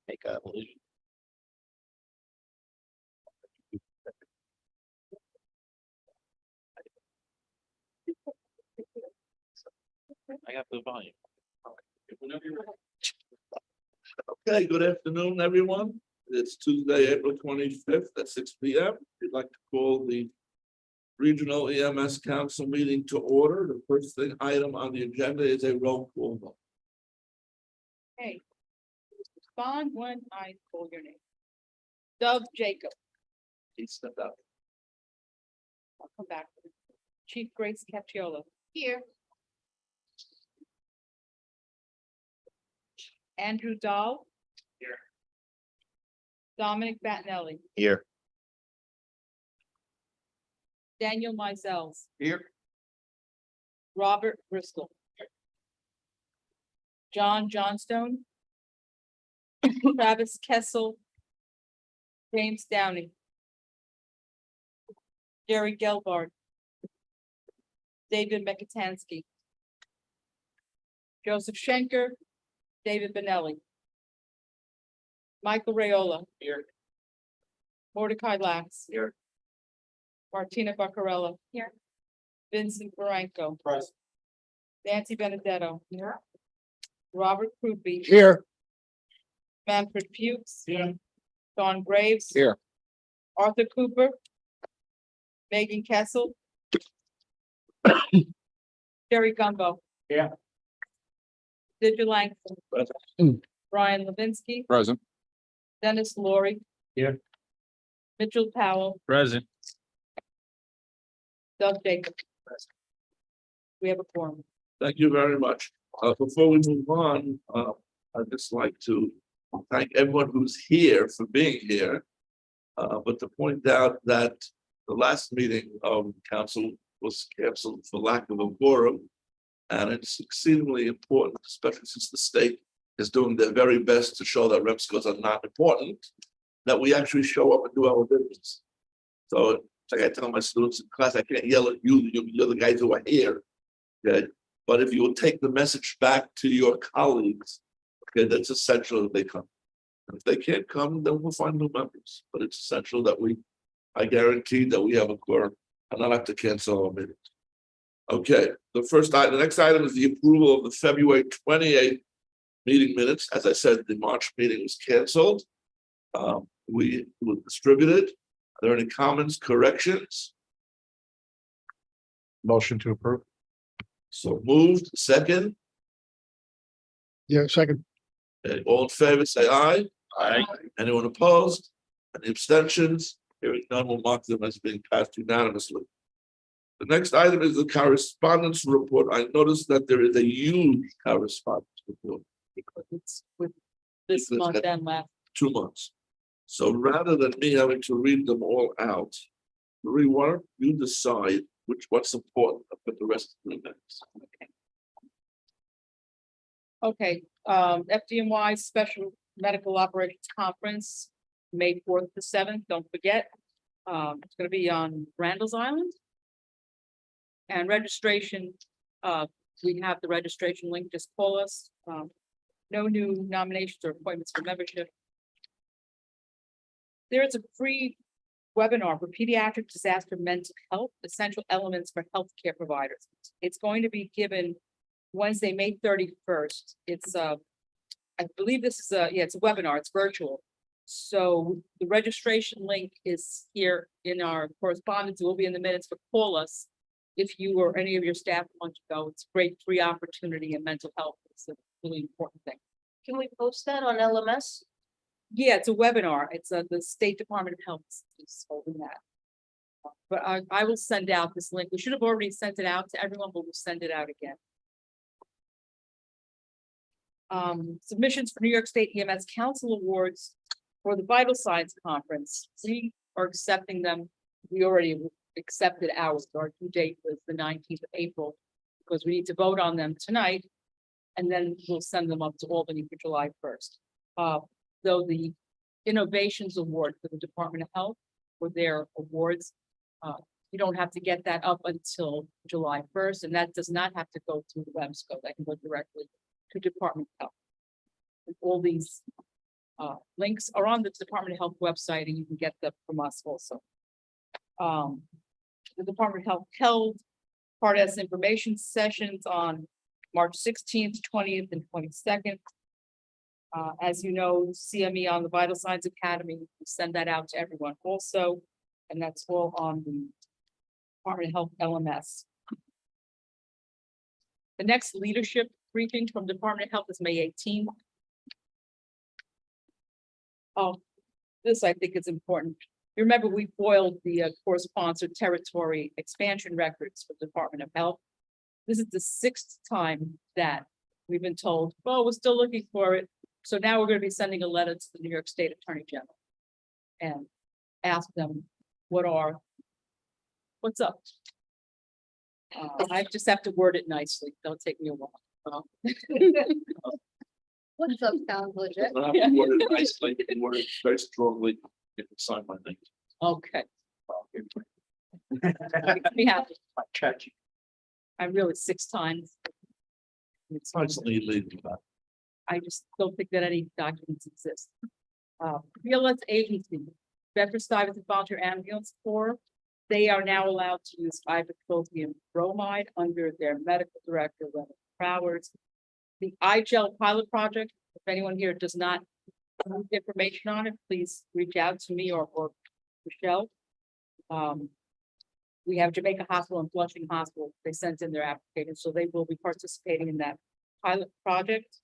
Make a motion. I got the volume. Okay, good afternoon, everyone. It's Tuesday, April 25th at 6 p.m. We'd like to call the Regional EMS Council meeting to order. The first item on the agenda is a roll call vote. Okay. Respond when I call your name. Doug Jacob, Please step up. I'll come back. Chief Grace Capiola. Here. Andrew Dahl. Here. Dominic Battinelli, Here. Daniel Mizels, Here. Robert Bristol. John Johnstone. Travis Kessel. James Downey. Jerry Gelbard. David Mekitansky. Joseph Schenker. David Benelli. Michael Rayola. Here. Mordecai Lax. Here. Martina Baccarella. Here. Vincent Baranco. Present. Nancy Benedetto. Here. Robert Crupi. Here. Manfred Fuchs. Here. Don Graves. Here. Arthur Cooper. Megan Kessel. Jerry Gumbo. Yeah. Digil Langford. Present. Brian Levinsky. Present. Dennis Laurie. Here. Mitchell Powell. Present. Doug Jacob. We have a quorum. Thank you very much. Before we move on, I'd just like to thank everyone who's here for being here. But to point out that the last meeting of council was canceled for lack of a quorum. And it's exceedingly important, especially since the state is doing their very best to show that REMSCOs are not important, that we actually show up and do our business. So it's like I tell my students in class, I can't yell at you, you're the guys who are here. Okay, but if you will take the message back to your colleagues, okay, that's essential that they come. And if they can't come, then we'll find new members. But it's essential that I guarantee that we have a quorum and not have to cancel our meetings. Okay, the next item is the approval of the February 28th meeting minutes. As I said, the March meeting was canceled. We were distributed. Are there any comments, corrections? Motion to approve. So moved, second. Yeah, second. Okay, all in favor, say aye. Aye. Anyone opposed? Any abstentions? Hearing none, will mark them as being passed unanimously. The next item is the correspondence report. I noticed that there is a huge correspondence report. Because it's with this Because month that- and last. 2 months. So rather than me having to read them all out, Marie, why don't you decide what's important for the rest of the minutes? Okay, FDNY Special Medical Operations Conference, May 4th to 7th, don't forget. It's gonna be on Randall's Island. And registration, we have the registration link, just call us. No new nominations or appointments for membership. There is a free webinar for pediatric disaster mental health, essential elements for healthcare providers. It's going to be given Wednesday, May 31st. It's I believe this is it's a webinar, it's virtual. So the registration link is here in our correspondence. It will be in the minutes, but call us if you or any of your staff want to go. It's a great free opportunity in mental health. It's a really important thing. Can we post that on LMS? Yeah, it's a webinar. It's the State Department of Health is holding that. But I will send out this link. We should have already sent it out to everyone, but we'll send it out again. Submissions for New York State EMS Council Awards for the Vital Signs Conference. We are accepting them. We already accepted ours. Our due date was the 19th of April because we need to vote on them tonight. And then we'll send them up to Albany for July 1st. Though the Innovations Award for the Department of Health for their awards, you don't have to get that up until July 1st, and that does not have to go through the REMSCO. That can go directly to Department of Health. And all these Links are on the Department of Health website and you can get them from us also. The Department of Health held Part S information sessions on March 16th, 20th, and 22nd. As you know, CME on the Vital Signs Academy, we send that out to everyone also, and that's all on the Department of Health LMS. The next leadership briefing from Department of Health is May 18th. Oh, this I think is important. You remember we foiled the core-sponsored territory expansion records for the Department of Health. This is the 6th time that we've been told, well, we're still looking for it. So now we're going to be sending a letter to the New York State Attorney General and ask them what's up. I just have to word it nicely. Don't take me a while. What's up, sounds legit. I have to word it nicely, and word it very strongly, if you sign my name. Okay. We have, I'm really 6 times. It's Constantly leading that. I just don't think that any documents exist. BLS agency, Bedford-Stuyvesant Volunteer Ambulance Corps, they are now allowed to use ibuprofen bromide under their medical director, Leonard Prowers. The iGel pilot project, if anyone here does not have information on it, please reach out to me or Michelle. We have Jamaica Hospital and Flushing Hospital. They sent in their application, so they will be participating in that pilot project.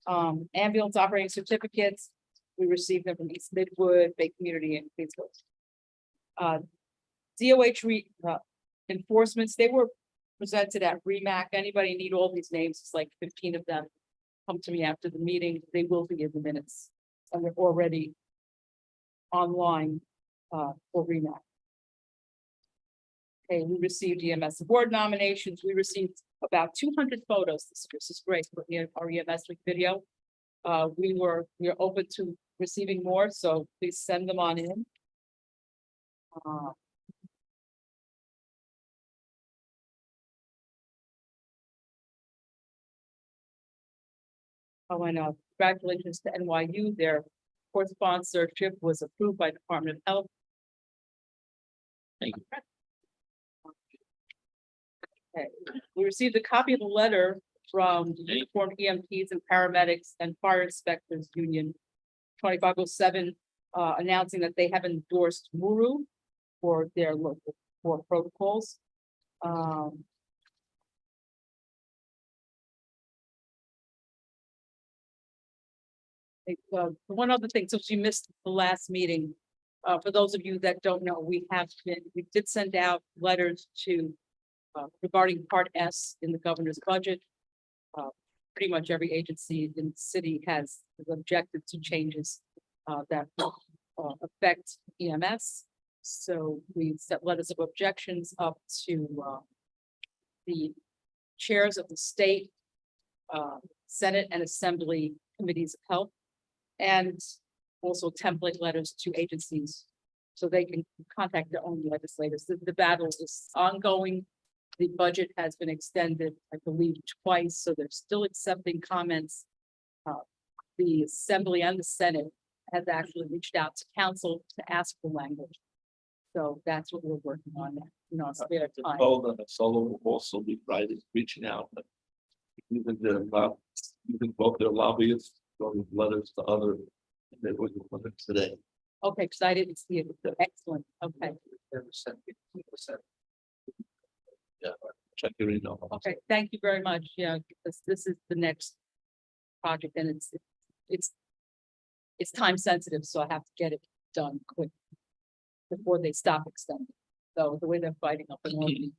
Ambulance operating certificates, we received them from East Midwood, Bay Community, and Queensville. DOH enforcements, they were presented at REMAC. Anybody need all these names? It's like 15 of them. Come to me after the meeting. They will be in the minutes, and they're already online for REMAC. Okay, we received EMS award nominations. We received about 200 photos this year. This is great for our EMS week video. We are open to receiving more, so please send them on in. Oh, and congratulations to NYU. Their core sponsorship was approved by Department of Health. Thank you. Okay, we received a copy of the letter from the Uniformed EMTs and Paramedics and Fire Inspectors Union 2507, announcing that they have endorsed MURU for their local protocols. One other thing, since you missed the last meeting, for those of you that don't know, we did send out letters to regarding Part S in the governor's budget. Pretty much every agency in the city has objected to changes that affect EMS. So we sent letters of objections up to the chairs of the state, Senate and Assembly committees of health, and also template letters to agencies so they can contact their own legislators. The battle is ongoing. The budget has been extended, I believe, twice, so they're still accepting comments. The Assembly and the Senate has actually reached out to council to ask for language. So that's what we're working on now, you know, spare time. Solo will also be reaching out. Even both their lobbyists, wrote letters to other neighborhood today. Okay, because I didn't see it. Excellent. Okay. Yeah, check your email. Okay, thank you very much. Yeah, because this is the next project and it's time sensitive, so I have to get it done quick before they stop extending. So the way they're fighting up in Albany.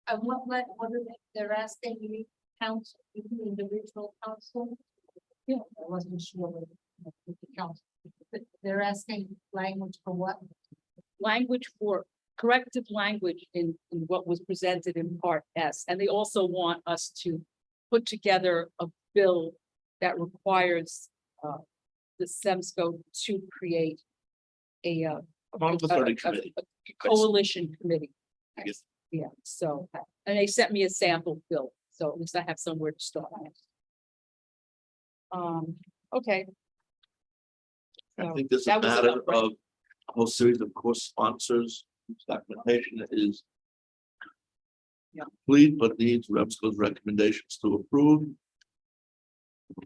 What are they're asking you, council, individual council? Yeah, I wasn't sure with the council. They're asking language for what? Language for corrective language in what was presented in Part S. And they also want us to put together a bill that requires the REMSCO to create a coalition committee. Yes. Yeah, so, and they sent me a sample bill, so at least I have somewhere to start. Okay. I So, think there's a that was matter enough, right? of a whole series of course sponsors, whose documentation is Yeah. complete, but needs REMSCO's recommendations to approve.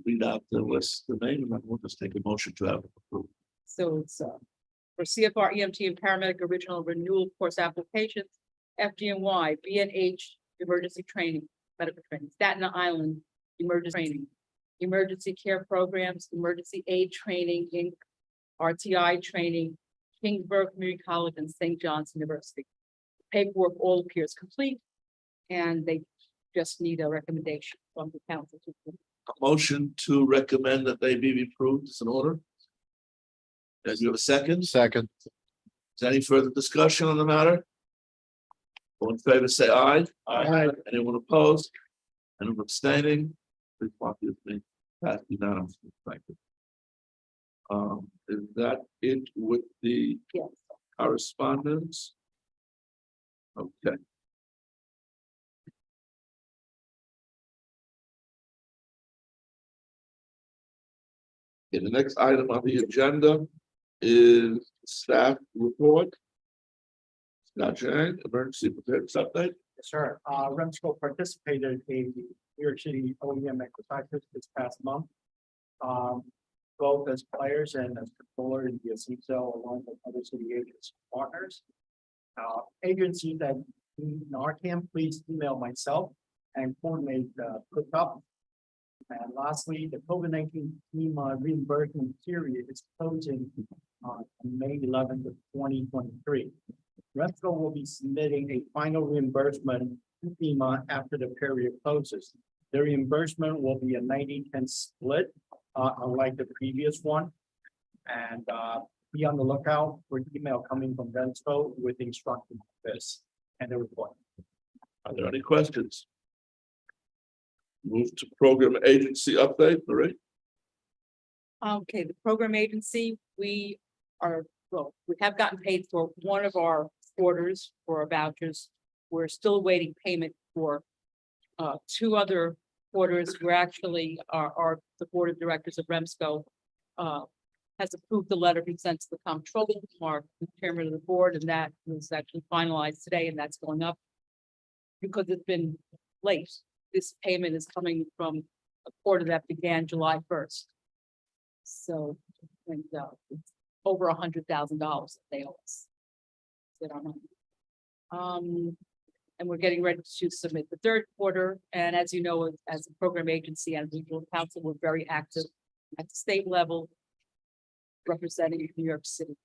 Read out the list, the name, and then we'll just take a motion to have it approved. So it's for CFR, EMT and paramedic original renewal course applications, FDNY, BNH, emergency training, medical training, Staten Island, emergency training, emergency care programs, emergency aid training, Inc., RTI training, Kingsborough Community College and St. John's University. Paperwork all appears complete, and they just need a recommendation from the council to approve. A motion to recommend that they be approved is in order. Does you have a second? Second. Is there any further discussion on the matter? All in favor, say aye. Aye. Anyone opposed? Anyone abstaining? Please mark this thing. Passed unanimously. Thank you. Is that it with the Yes. correspondence? Okay. Okay, the next item on the agenda is staff report. Scott Chang, emergency preparedness update. Yes, sir. REMSCO participated in the New York City OEM exercises this past month. Both as players and as controller in the CISO along with other city agents and partners. Agencies that need Narcan, please email myself and coordinate hookup. And lastly, the COVID-19 FEMA reimbursement period is closing on May 11th of 2023. REMSCO will be submitting a final reimbursement to FEMA after the period closes. The reimbursement will be a 90-10 split, unlike the previous one. And be on the lookout for email coming from REMSCO with instructions on this and the report. Are there any questions? Move to program agency update, Marie. Okay, the program agency, we have gotten paid for one of our orders for our vouchers. We're still awaiting payment for two other orders. We're actually, the board of directors of REMSCO has approved the letter being sent to the comptroller, our chairman of the board, and that was actually finalized today, and that's going up because it's been late. This payment is coming from a quarter that began July 1st. So, and it's over $100,000 that they owe us. That our money. And we're getting ready to submit the third quarter. And as you know, as a program agency and regional council, we're very active at the state level, representing New York City.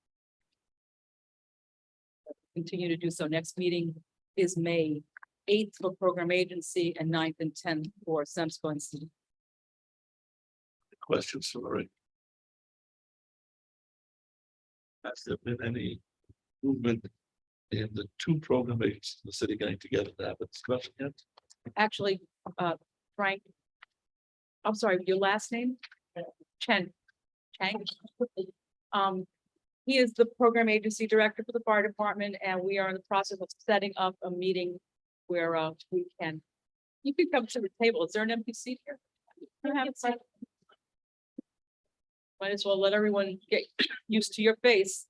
Continue to do so. Next meeting is May 8th for program agency and 9th and 10th for REMSCO and city. Questions for Marie? Has there been any movement in the two program agencies in the city getting together to have a discussion yet? Actually, Frank, I'm sorry, your last name? Chang. He is the program agency director for the fire department, and we are in the process of setting up a meeting where you can come to the table. Is there an empty seat here? Might as well let everyone get used to your face.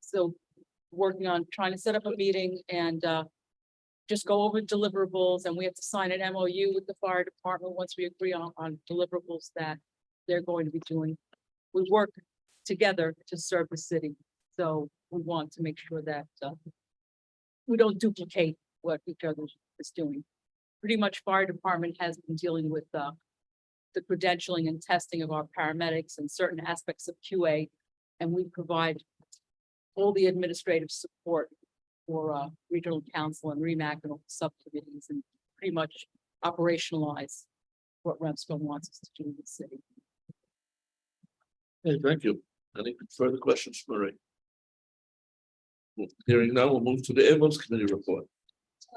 So working on trying to set up a meeting and just go over deliverables, and we have to sign an MOU with the fire department once we agree on deliverables that they're going to be doing. We work together to serve the city, so we want to make sure that we don't duplicate what each other is doing. Pretty much fire department has been dealing with the credentialing and testing of our paramedics and certain aspects of QA, and we provide all the administrative support for regional council and REMAC and all the subcommittees, and pretty much operationalize what REMSCO wants us to do in the city. Okay, thank you. Any further questions for Marie? Hearing none, we'll move to the ambulance committee report.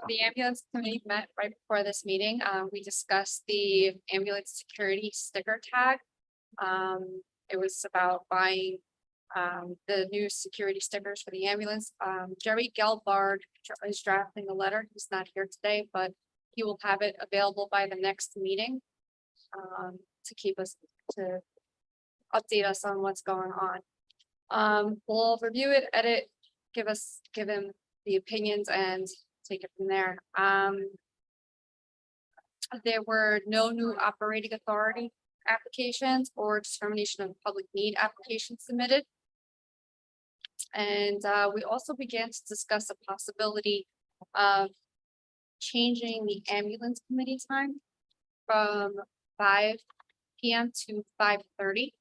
The ambulance committee met right before this meeting. We discussed the ambulance security sticker tag. It was about buying the new security stickers for the ambulance. Jerry Gelbard is drafting the letter. He's not here today, but he will have it available by the next meeting. To keep us, to update us on what's going on. We'll review it, edit, give him the opinions and take it from there. There were no new operating authority applications or determination of public need applications submitted. And we also began to discuss the possibility of changing the ambulance committee time from 5 p.m. to 5:30,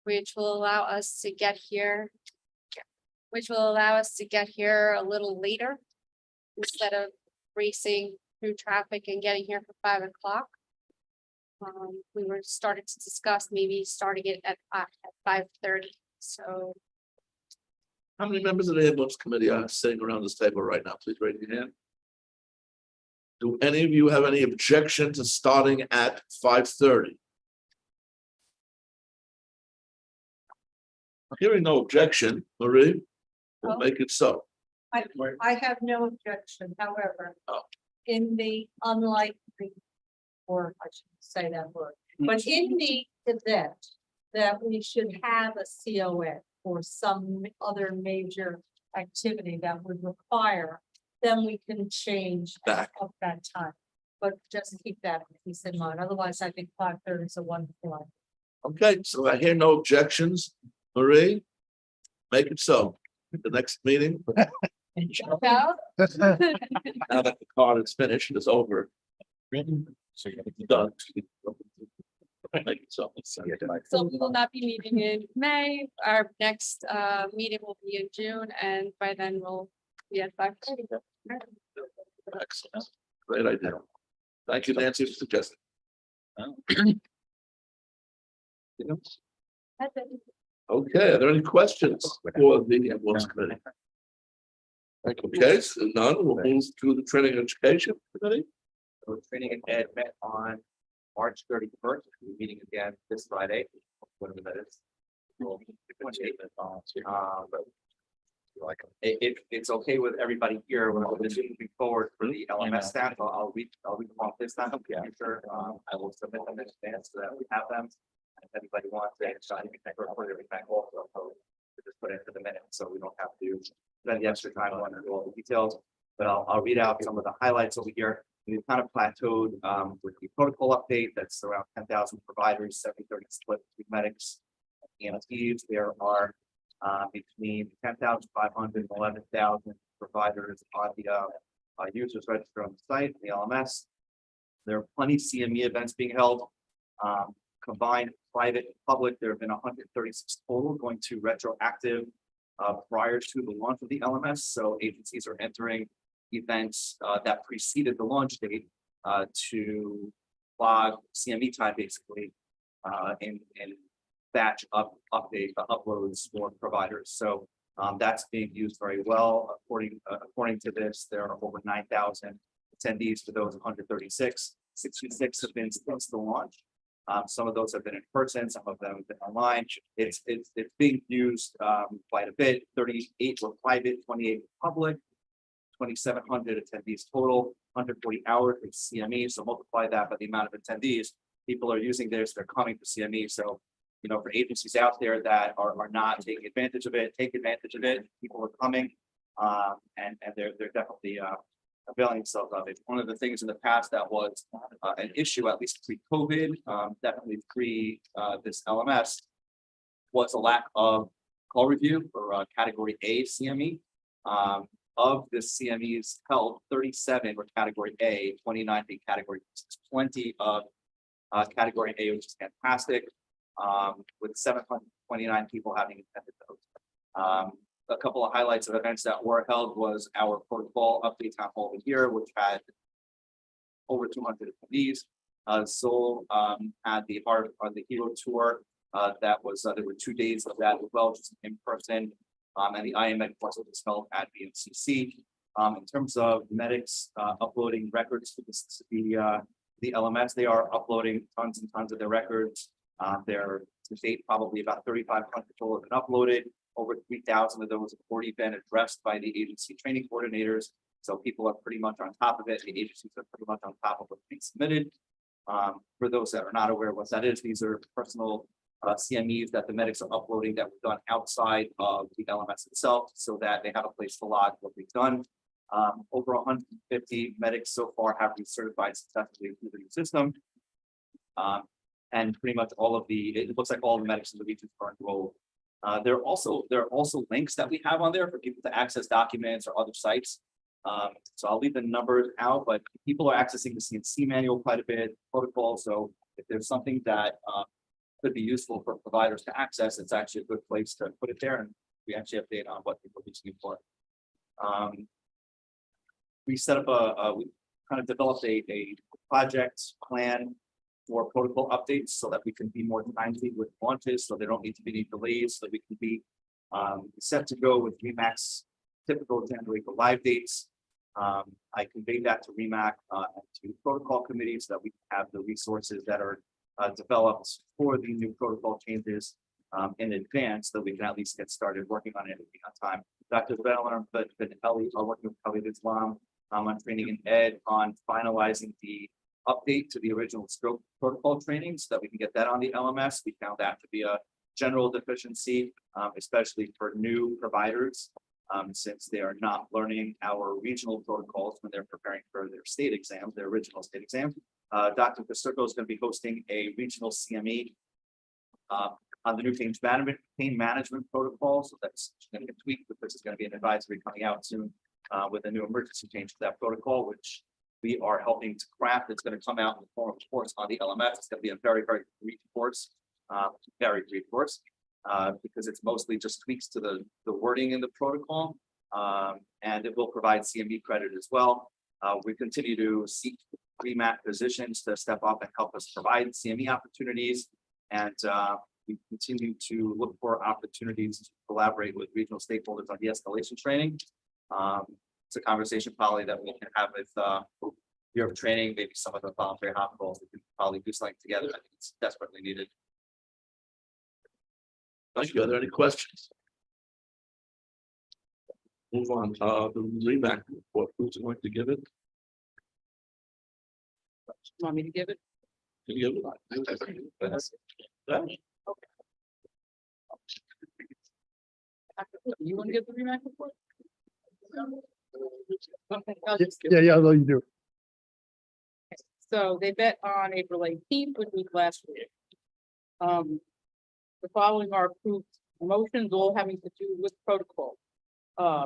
which will allow us to get here, a little later instead of racing through traffic and getting here for 5 o'clock. We were started to discuss maybe starting it at 5:30. So How many members of the ambulance committee are sitting around this table right now? Please raise your hand. Do any of you have any objection to starting at 5:30? Hearing no objection, Marie, we'll make it so. I have no objection, however. Oh. In the unlikely, or I shouldn't say that word, but in the event that we should have a COA or some other major activity that would require, then we can change Back. of that time. But just keep that piece in mind, otherwise I think 5:30 is a wonderful idea. Okay, so I hear no objections. Marie, make it so. The next meeting, now that the card is finished, it's over. So you It's done. Make it so. So we will not be meeting in May. Our next meeting will be in June, and by then we'll be at 5:30. Excellent. Great idea. Thank you, Nancy, for suggesting. That's it. Okay, are there any questions for the ambulance committee? Okay, so none, we'll move to the training and education committee. So training and ed met on March 31st, we're meeting again this Friday, whatever that is. We'll differentiate it, but like, it's okay with everybody here, when I'm moving forward for the LMS staff, I'll read them off this time, yeah, sure, I will submit them in advance so that we have them. If anybody wants to, so I can record everything also, so just put it into the minute, so we don't have to spend the extra time on all the details. But I'll read out some of the highlights over here. We've kind of plateaued with the protocol update. That's around 10,000 providers, 70-30 split between medics and EMTs. There are between 10,500 and 11,000 providers on the users registered on the site, the LMS. There are plenty of CME events being held. Combined private and public, there have been 136 total going to retroactive prior to the launch of the LMS. So agencies are entering events that preceded the launch date to log CME time basically in batch uploads for providers. So that's being used very well. According to this, there are over 9,000 attendees to those 136. 66 have been since the launch. Some of those have been in person, some of them have been online. It's being used quite a bit. 38 were private, 28 were public, 2,700 attendees total, 140 hours with CME. So multiply that by the amount of attendees. People are using this, they're coming to CME. So, you know, for agencies out there that are not taking advantage of it, take advantage of it. People are coming and they're definitely availing themselves of it. One of the things in the past that was an issue, at least pre-COVID, definitely pre this LMS, was a lack of call review for category A CME. Of the CMEs held, 37 were category A, 29 being category B. Plenty of category A, which is fantastic, with 729 people having attended those. A couple of highlights of events that were held was our protocol update town hall here, which had over 200 attendees. Seoul had the Heart on the Hero Tour. That was there were 2 days of that as well, just in person. And the IMED was held at BNCC. In terms of medics uploading records to the LMS, they are uploading tons and tons of their records. They're to date probably about 3,500 total have been uploaded. over 3,000 of those have already been addressed by the agency training coordinators. So people are pretty much on top of it. The agencies are pretty much on top of what's being submitted. For those that are not aware of what that is, these are personal CMEs that the medics are uploading that were done outside of the LMS itself, so that they have a place to log what we've done. Over 150 medics so far have been certified successfully through the new system. And pretty much all of it looks like all the medics in the region are enrolled. There are also links that we have on there for people to access documents or other sites. So I'll leave the numbers out, but people are accessing the CNC manual quite a bit, protocol. So if there's something that could be useful for providers to access, it's actually a good place to put it there. And we actually have data on what people are using it for. We set up we kind of developed a project plan for protocol updates so that we can be more timely with launches, so there don't need to be any delays, so we can be set to go with REMAC's typical January go live dates. I conveyed that to REMAC and to protocol committees so that we can have the resources that are developed for the new protocol changes in advance, so we can at least get started working on it on time. Dr. Veller, but Ellie are working with Ellie Islam on training and ed on finalizing the update to the original stroke protocol training so that we can get that on the LMS. We found that to be a general deficiency, especially for new providers, since they are not learning our regional protocols when they're preparing for their state exams, their original state exam. Dr. Pasterko is going to be hosting a regional CME on the new pain management protocol. So that's going to get tweaked because it's going to be an advisory coming out soon with a new emergency change to that protocol, which we are helping to craft. It's going to come out in the form of a course on the LMS. It's going to be a very, very brief course, because it's mostly just tweaks to the wording in the protocol, and it will provide CME credit as well. We continue to seek REMAC positions to step up and help us provide CME opportunities, and we continue to look for opportunities to collaborate with regional stakeholders on de-escalation training. It's a conversation probably that we can have with Bureau of Training, maybe some of the voluntary hospitals. We can probably do something together. I think it's desperately needed. Thank you. Are there any questions? Move on. The REMAC report. Who's going to give it? Want me to give it? Can you give it? You want to give the REMAC report? Yeah, no, you do. So they met on April 18th, which was last week. The following are approved motions, all having to do with protocol.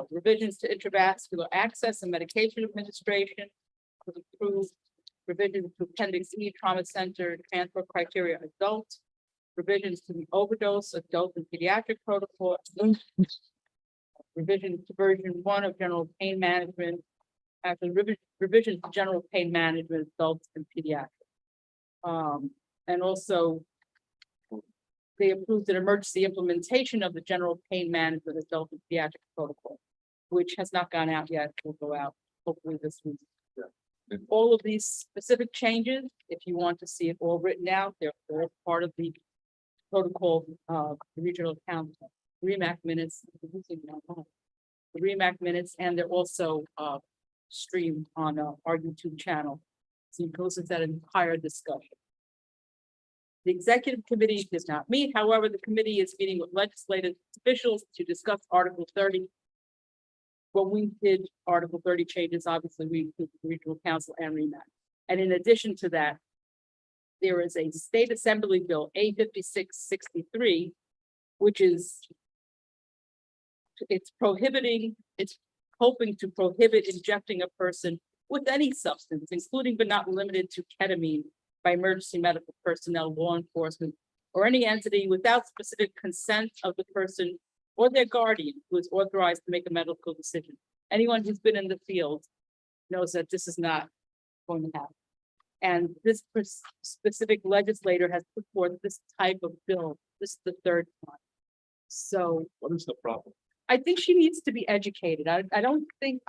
Revisions to intravascular access and medication administration was approved. Revisions to Appendix E Trauma Center transfer criteria adult. Revisions to the overdose adult and pediatric protocol. Revisions to version 1 of general pain management. Actually, revisions to general pain management adults and pediatric. And also they approved an emergency implementation of the general pain management adult and pediatric protocol, which has not gone out yet. Will go out hopefully this week. Yeah. All of these specific changes, if you want to see it all written out, they're part of the protocol, the regional council, REMAC minutes, the REMAC minutes, and they're also streamed on our YouTube channel. So you can listen to that entire discussion. The executive committee does not meet. However, the committee is meeting with legislative officials to discuss Article 30. When we did Article 30 changes, obviously we included the regional council and REMAC. And in addition to that, there is a state assembly bill, A5663, which is it's hoping to prohibit injecting a person with any substance, including but not limited to ketamine, by emergency medical personnel, law enforcement, or any entity without specific consent of the person or their guardian who is authorized to make a medical decision. Anyone who's been in the field knows that this is not going to happen. And this specific legislator has put forth this type of bill. This is the third time. So What is the problem? I think she needs to be educated. I don't think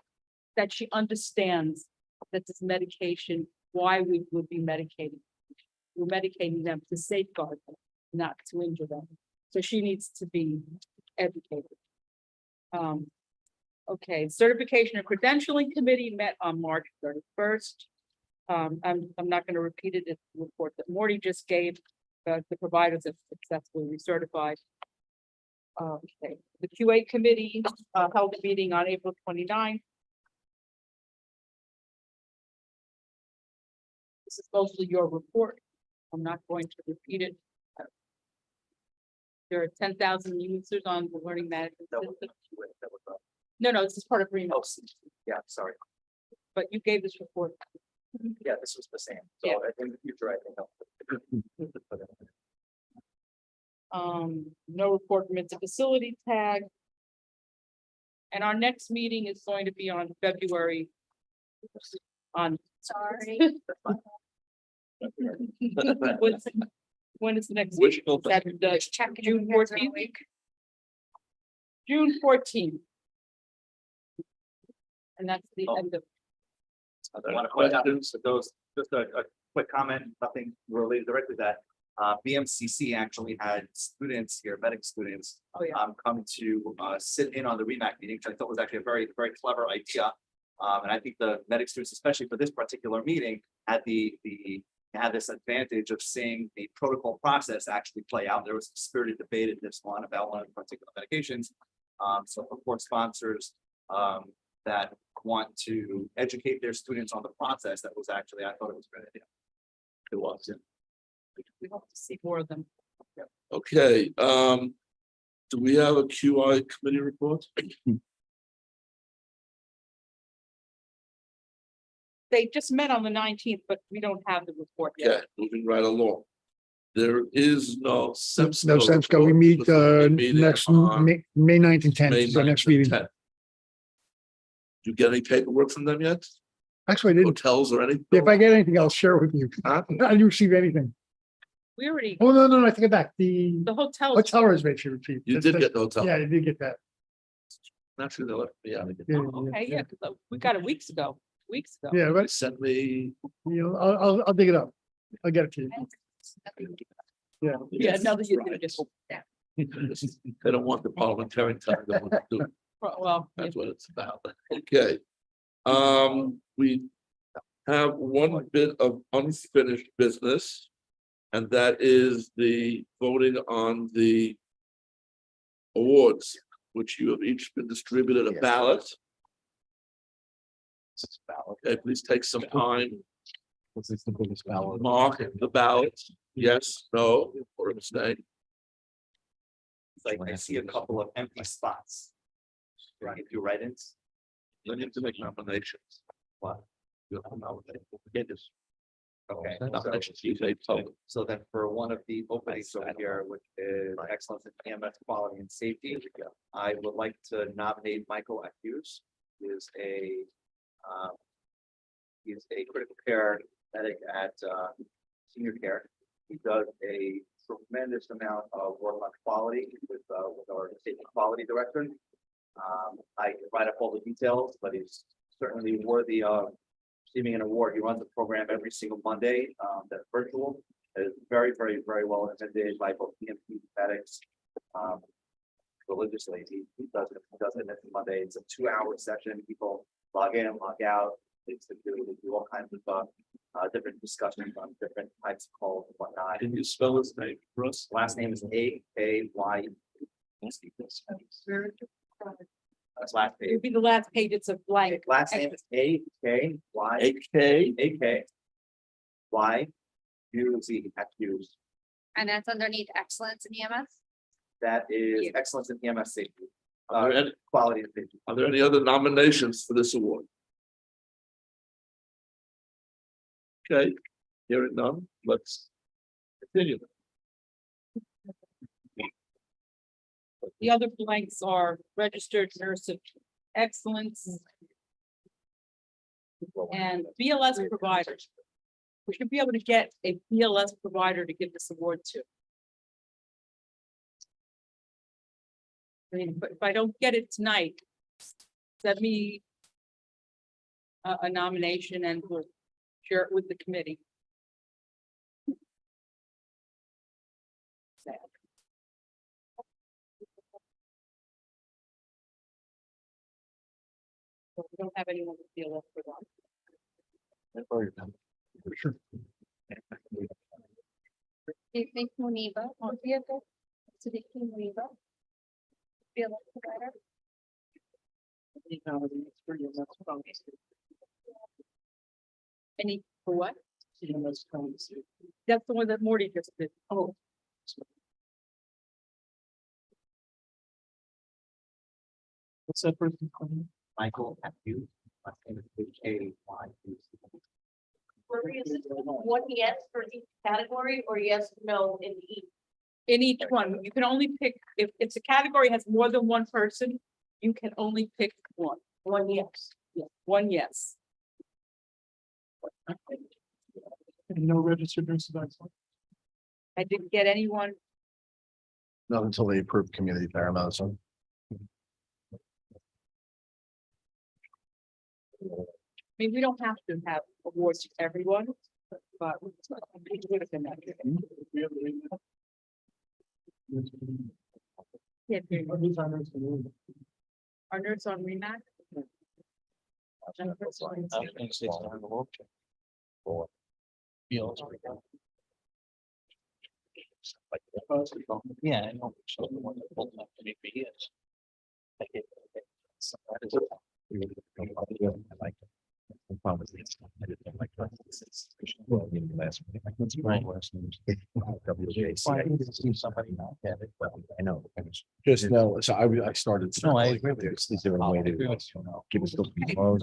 that she understands that this medication, why we would be medicating. We're medicating them to safeguard them, not to injure them. So she needs to be educated. Okay, certification and credentialing committee met on March 31st. I'm not going to repeat it. It's the report that Morty just gave. The providers have successfully recertified. Okay, the QA committee held a meeting on April 29th. This is mostly your report. I'm not going to repeat it. There are 10,000 users on the learning management system. No, this is part of REMAC, Yeah, sorry. but you gave this report. Yeah, this was the same. Yeah. So in the future, I think I'll. No report from its facility tag. And our next meeting is going to be on February. Sorry. When is the next? Wishful That, Checking June if it's 14th. week. June 14th. And that's the Oh. end of. One question, so those, just a quick comment, nothing related directly to that. BMCC actually had students here, medic students, Oh, yeah. come to sit in on the REMAC meeting, which I thought was actually a very, very clever idea. And I think the medic students, especially for this particular meeting, had had this advantage of seeing the protocol process actually play out. There was a spirited debate in this one about one of the particular medications. So of course, sponsors that want to educate their students on the process, that was actually, I thought it was a great idea. It was, yeah. We hope to see more of them. Okay, do we have a QI committee report? They just met on the 19th, but we don't have the report Yeah, yet. moving right along. There is no SEMSCO. No sense, go. We report. meet, This will be meeting next on May 9th and 10th, May is our 9th next and meeting. 10th. Do you get any paperwork from them yet? Actually, I didn't. Hotels or anything? If I get anything, I'll share it with you. Huh? I didn't receive anything. We already, Oh, no, I take it back. The the hotels. hotel reservation received. You did get the hotel. Yeah, I did get that. Not sure they left me out. Yeah, Okay, yeah, because we got it weeks ago. Yeah, They but, sent me. you know, I'll dig it up. I'll get it to you. Yeah. Yeah, now that you did it. They don't want the parliamentary time. They want to do it. Well, That's what it's about. Okay. We have one bit of unfinished business. And that is the voting on the awards, which you have each been distributed a ballot. Okay, please take some time, This is the biggest ballot. mark the ballot, yes, no, or abstain. It's like I see a couple of empty spots. Right, if you write-ins. Then you have to make nominations. What? You have to nominate. Get this. Okay. Nominations, you say public. So then for one of the openings over here, which is excellence in EMS quality and safety, I would like to nominate Michael Accuse. He's a critical care medic at senior care. He does a tremendous amount of work on quality with our safety quality director. I can write up all the details, but he's certainly worthy of receiving an award. He runs a program every single Monday, that's virtual. It is very, very, very well attended by both EMT medics. Religiously, he does it every Monday. It's a 2-hour session. People log in, log out. They do all kinds of different discussions on different types of calls and whatnot. Can you spell his name for us? Last name is A-K-Y. That's last it page. would be the last page. It's a blank. Last name is A-K-Y. AK. A-K-Y. U-Z, accused. And that's underneath excellence in EMS. That is excellence in EMS safety. Are there any- Quality and safety. Are there any other nominations for this award? Okay, hearing none, let's continue. The other blanks are registered nurse of excellence and BLS providers. We should be able to get a BLS provider to give this award to. I mean, but if I don't get it tonight, send me a nomination and we'll share it with the committee. Sad. don't have anyone to deal with for that. Sure. Think Muniba, on the other, Siddiqui Muniba. Feel like provider. Any, for what? EMS codes. That's the one that Morty just did. Oh, What's that person's name? Michael Matthews. Last name is H-A-Y-U-C. Maria, is it one yes for each category or yes, no in each? in each one, you can only pick, if a category has more than one person, you can only pick one. One yes. Yeah, one yes. No registered nurses. I didn't get anyone. Not until they approve community paramedicine. I mean, we don't have to have awards for everyone, but. it would have been nice. Yeah, our nurse on REMAC. Yeah, I know. So the one that pulled up to me for years. I like it. I like it. The problem is it's- I didn't like it. Well, in the last meeting, like, what's my last name? WJC. Somebody not have it, but I know. Just no, so I started. No, I circling agree with you. Is there a way to, you know, give us those before?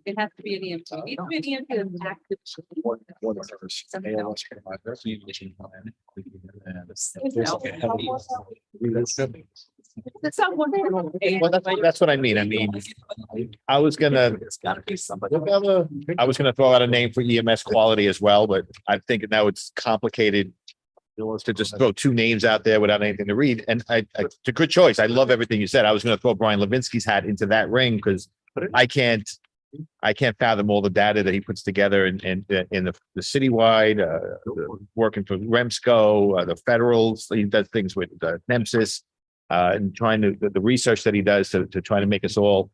It has to be an EMT. It needs to be an EMT that's active. One nurse, ALS provider. It's not one. Well, that's what I mean. I mean, I was gonna, It's gotta be somebody. I was gonna throw out a name for EMS quality as well, but I think now it's complicated to just throw two names out there without anything to read. And it's a good choice. I love everything you said. I was gonna throw Brian Levinsky's hat into that ring because I can't fathom all the data that he puts together in the citywide, working for REMSCO, the federals. He does things with NEMSIS, and trying to the research that he does to try to make us all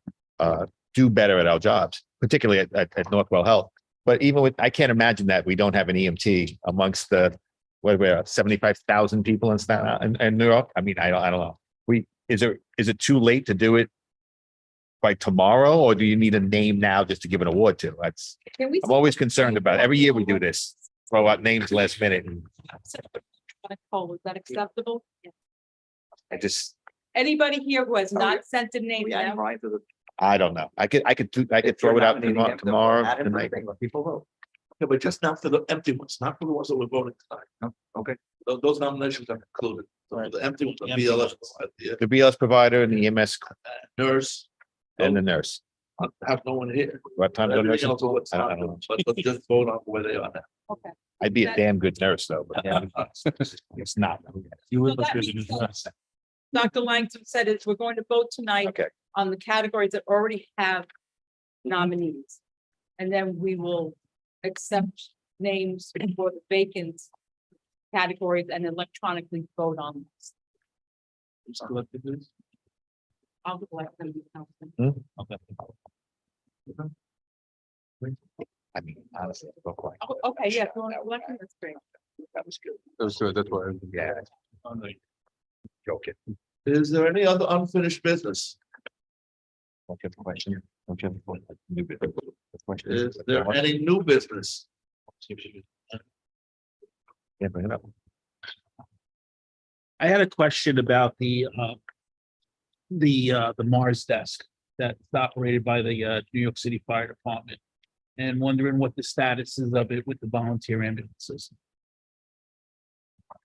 do better at our jobs, particularly at Northwell Health. But even with, I can't imagine that we don't have an EMT amongst the what we're 75,000 people in New York. I mean, I don't know. Is it too late to do it by tomorrow, or do you need a name now just to give an award to? Can we? I'm always concerned about it. Every year we do this, throw out names last minute, and Oh, is that acceptable? I just, Anybody here who has not sent a name down? I don't know. I could throw it out tomorrow. tonight. People vote. Yeah, but just not for the empty ones, not for the ones that we're voting tonight. Okay. Those nominations are included. So the empty ones, the Empty BLS, ones. The BLS provider and the EMS nurse. and the nurse. I have no one here. What time do Everything else is what's I not, don't know. but let's just vote on where they are now. Okay. I'd be a damn good nurse though, but it's not. You would look good in a Dr. Langton said is we're going to vote tonight. Okay. On the categories that already have nominees. And then we will accept names for the vacant categories and electronically vote on them. I'll collect them. I mean, honestly, I feel quite. Oh, okay, yeah, if you want to elect them, that's great. That was good. That was good, that's why. Yeah. Joking. Is there any other unfinished business? Don't you have a question? Don't you have a new bit? Question? Is there any new business? Yeah, bring it up. I had a question about the Mars desk that's operated by the New York City Fire Department, and wondering what the status is of it with the volunteer ambulances.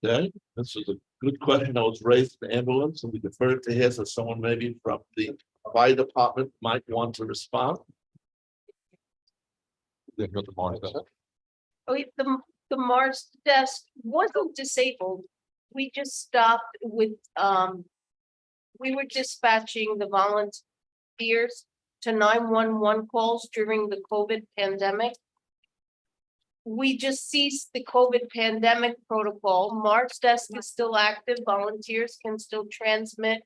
Okay, this is a good question that was raised in the ambulance, and we deferred to here, so someone maybe from the fire department might want to respond. Oh, the Mars desk wasn't disabled. We just stopped with, we were dispatching the volunteers to 911 calls during the COVID pandemic. We just ceased the COVID pandemic protocol. Mars desk is still active. Volunteers can still transmit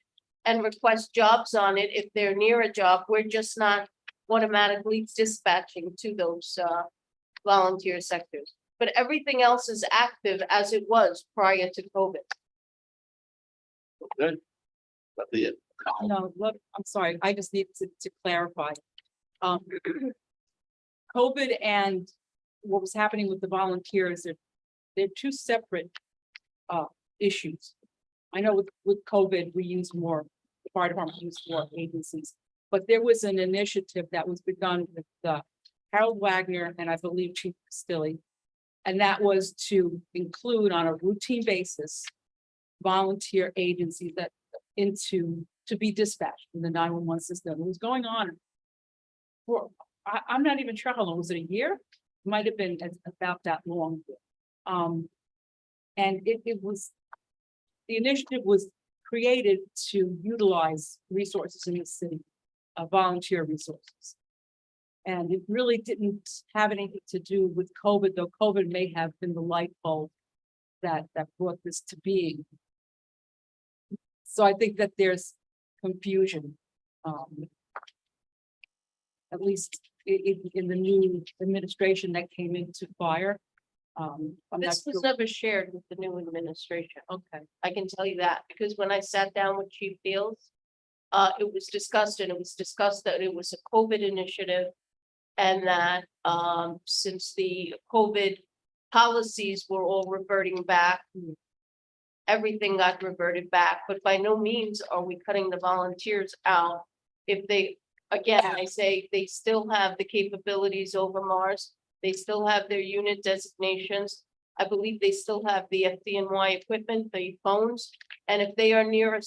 and request jobs on it if they're near a job. We're just not automatically dispatching to those volunteer sectors. But everything else is active as it was prior to COVID. Okay. That's it. No, look, I'm sorry, I just need to clarify. COVID and what was happening with the volunteers, they're two separate issues. I know with COVID, we use more, the fire department used more agencies, but there was an initiative that was begun with Harold Wagner and I believe Chief Castilli. And that was to include on a routine basis, volunteer agencies that to be dispatched in the 911 system. It was going on for, I'm not even sure how long, was it a year? Might have been about that long. And it was, the initiative was created to utilize resources in the city, volunteer resources. And it really didn't have anything to do with COVID, though COVID may have been the light bulb that brought this to being. So I think that there's confusion, at least in the new administration that came into fire. I'm not This was sure- never shared with the new administration. Okay, I can tell you that, because when I sat down with Chief Fields, it was discussed that it was a COVID initiative. And that, since the COVID policies were all reverting back, everything got reverted back, but by no means are we cutting the volunteers out. If they, again, I say they still have the capabilities over Mars, they still have their unit designations. I believe they still have the FDNY equipment, the phones, and if they are near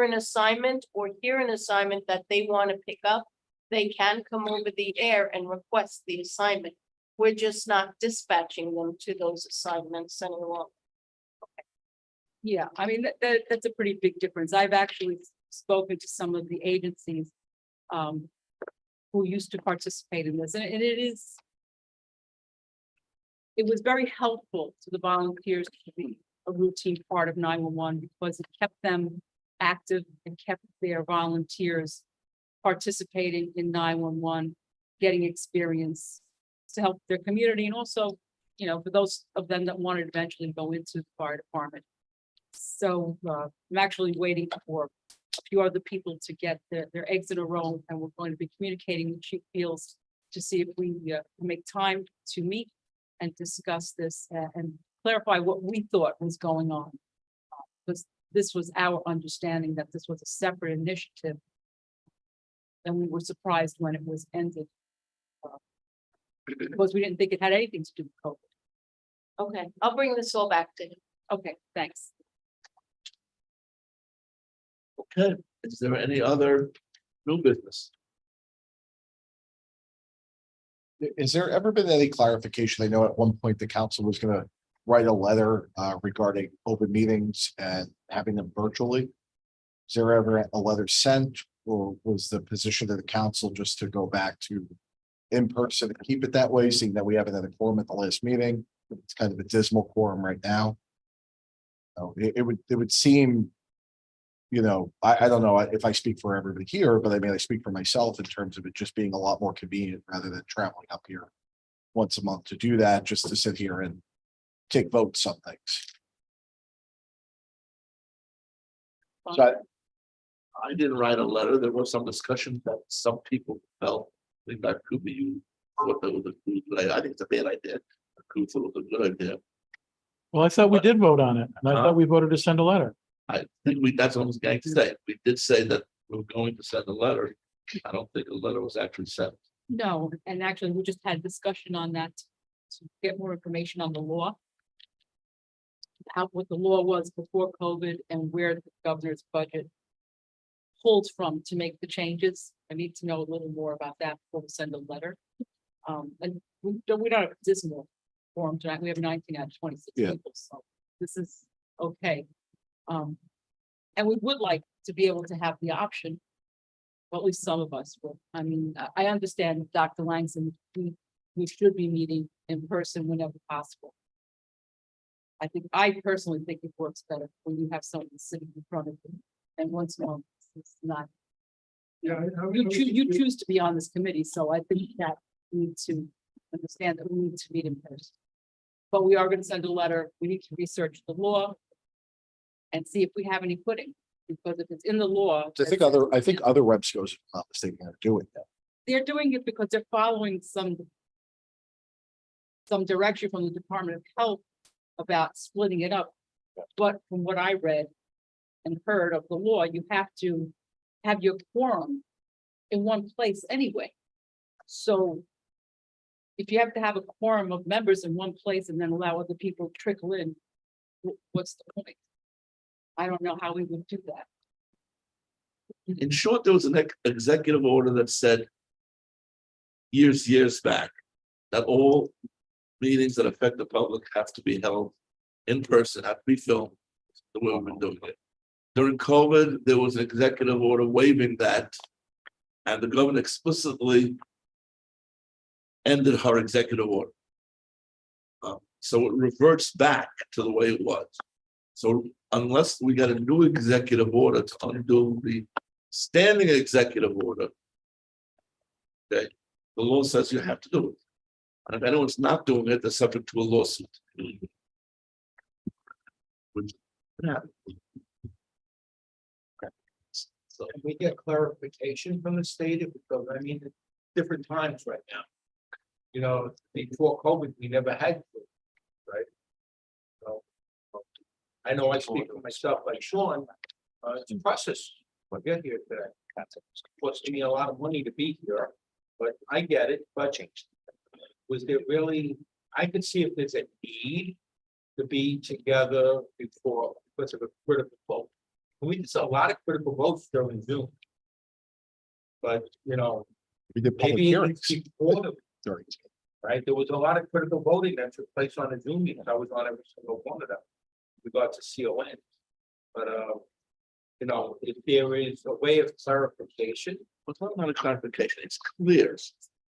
an assignment or hear an assignment that they want to pick up, they can come over the air and request the assignment. We're just not dispatching them to those assignments any longer. yeah, I mean, that's a pretty big difference. I've actually spoken to some of the agencies who used to participate in this, and it was very helpful to the volunteers to be a routine part of 911 because it kept them active and kept their volunteers participating in 911, getting experience to help their community, and also, you know, for those of them that wanted to eventually go into the fire department. So I'm actually waiting for a few other people to get their eggs in a row, and we're going to be communicating with Chief Fields to see if we can make time to meet and discuss this and clarify what we thought was going on. Because this was our understanding that this was a separate initiative. And we were surprised when it was ended. Because we didn't think it had anything to do with COVID. Okay, I'll bring this all back to him. Okay, thanks. Okay, is there any other new business? Is there ever been any clarification? I know at one point the council was gonna write a letter regarding open meetings and having them virtually. Is there ever a letter sent, or was the position of the council just to go back to in person and keep it that way, seeing that we haven't had a quorum at the last meeting? It's kind of a dismal quorum right now. So it would seem, you know, I don't know if I speak for everybody here, but I mean, I speak for myself in terms of it just being a lot more convenient rather than traveling up here once a month to do that, just to sit here and take votes on things. So I didn't write a letter. There was some discussion that some people felt, I think that could be you, what that was a good, but I think it's a bad idea. I could feel it was a good idea. Well, I thought we did vote on it, and I Huh? thought we voted to send a letter. I think that's what I was going to say. We did say that we were going to send a letter. I don't think a letter was actually sent. No, and actually, we just had discussion on that to get more information on the law. What the law was before COVID and where the governor's budget pulls from to make the changes. I need to know a little more about that before we send a letter. And we don't have a dismal forum tonight. We have 19 out of 26 Yeah. people, so this is okay. And we would like to be able to have the option, well, at least some of us will. I mean, I understand Dr. Langson, we should be meeting in person whenever possible. I personally think it works better when you have someone sitting in front of you and once more it's not, Yeah. you choose to be on this committee, so I think that we need to understand that we need to meet in person. But we are gonna send a letter, we need to research the law and see if we have any footing, because if it's in the law. I think other REMSCOs, if I'm not mistaken, are doing that. They're doing it because they're following some direction from the Department of Health about splitting it up. But from what I read and heard of the law, you have to have your quorum in one place anyway. So if you have to have a quorum of members in one place and then allow other people to trickle in, what's the point? I don't know how we would do that. In short, there was an executive order that said years back that all meetings that affect the public have to be held in person, have to be filmed, the way we've been doing it. During COVID, there was an executive order waiving that, and the governor explicitly ended her executive order. So it reverts back to the way it was. So unless we get a new executive order to undo the standing executive order, okay, the law says you have to do it. And if anyone's not doing it, they're subject to a lawsuit. Which can happen. So, And we get clarification from the state, because I mean, different times right now. You know, before COVID, we never had, right? So, I know I speak for myself, like Sean, it's a process to get here today. It costs me a lot of money to be here, but I get it, but was there really, I could see if there's a need to be together before, because of a critical vote. We did a lot of critical votes during Zoom. But, you know, We did public maybe hearings before the, during. right, there was a lot of critical voting that took place on the Zoom meetings. I was on every single one of them. We got to CON. But, you know, if there is a way of clarification. it's not a clarification, it's clear.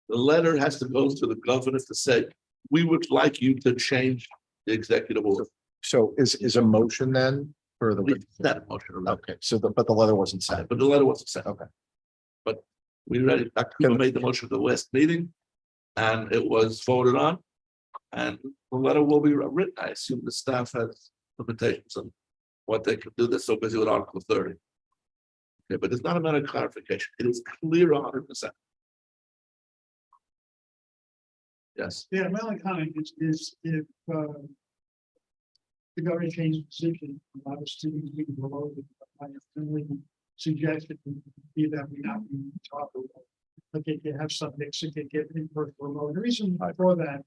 The letter has to go to the governor to say, we would like you to change the executive order. So is a motion then for the, That motion, okay, so but the letter wasn't sent. but the letter wasn't sent. Okay. But we ready, Dr. made the motion at the last meeting, and it was voted on. And the letter will be written. I assume the staff has limitations on what they can do. They're so busy with Article 30. Okay, but it's not a matter of clarification. It is clear 100%. Yes, Yeah, my only comment is if the governor changed position, a lot of students being below, I only suggested be that we not be talk about. But they can have some mix, they can get in person remote. The reason for that,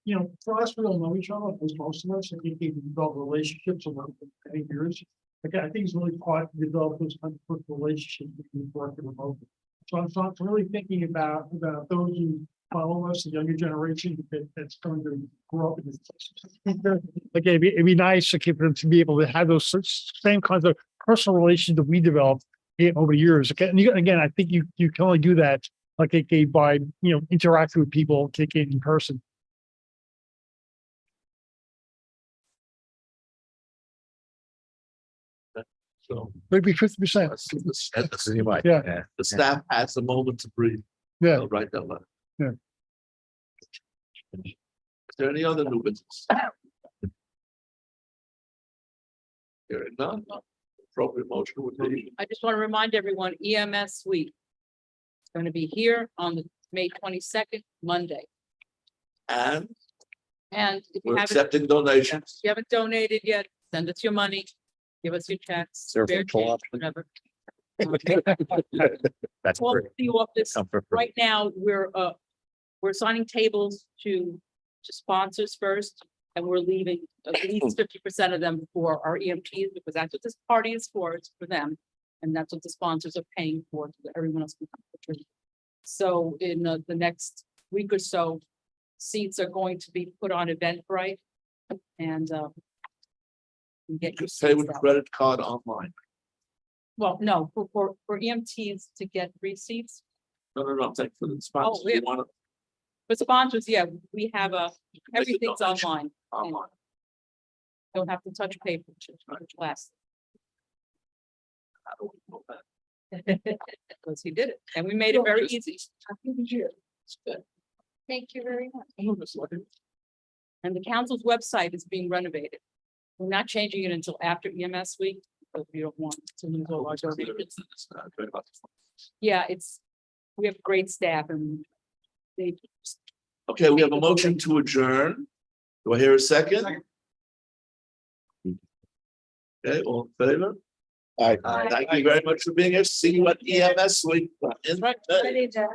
you know, for us, we all know each other, as most of us, I think we develop relationships over many years. Again, I think it's really hard to develop those kind of relationships between work and remote. So I'm really thinking about those who follow us, the younger generation that's going to grow up in this. Like it'd be nice for them to be able to have those same kinds of personal relations that we developed over years. Okay, and again, I think you can only do that like by interacting with people, in person. so Maybe 50%. Yeah. the staff has a moment to breathe. Yeah. They'll write that letter. Yeah. Is there any other new business? Hearing none, appropriate motion would be, I just want to remind everyone, EMS week. It's going to be here on the May 22nd, Monday. and And if you we're haven't, accepting donations. if you haven't donated yet, send us your money. Give us your checks. there a spare virtual change, option? whatever. That's Call great. the office. Come for free. Right now, we're assigning tables to sponsors first, and we're leaving at least 50% of them for our EMTs, because that's what this party is for, it's for them. And that's what the sponsors are paying for, so that everyone else can contribute. So in the next week or so, seats are going to be put on Eventbrite, and you get your Pay with seats out. credit card online. Well, no, for EMTs to get free seats. No, I'm saying for the sponsors. yeah. You want For sponsors, yeah, we have a everything's donation. online. online. Don't have to touch paper, which lasts. How do we know that? Because he did it, and we made it very easy. Thank you very much. And the council's website is being renovated. We're not changing it until after EMS week, because we don't want to lose all our donations. Yeah, we have great staff and they. Okay, we have a motion to adjourn. Do I hear a second? Okay, all in favor? All right. Thank you very much for being here. See you at EMS week. Right. I need to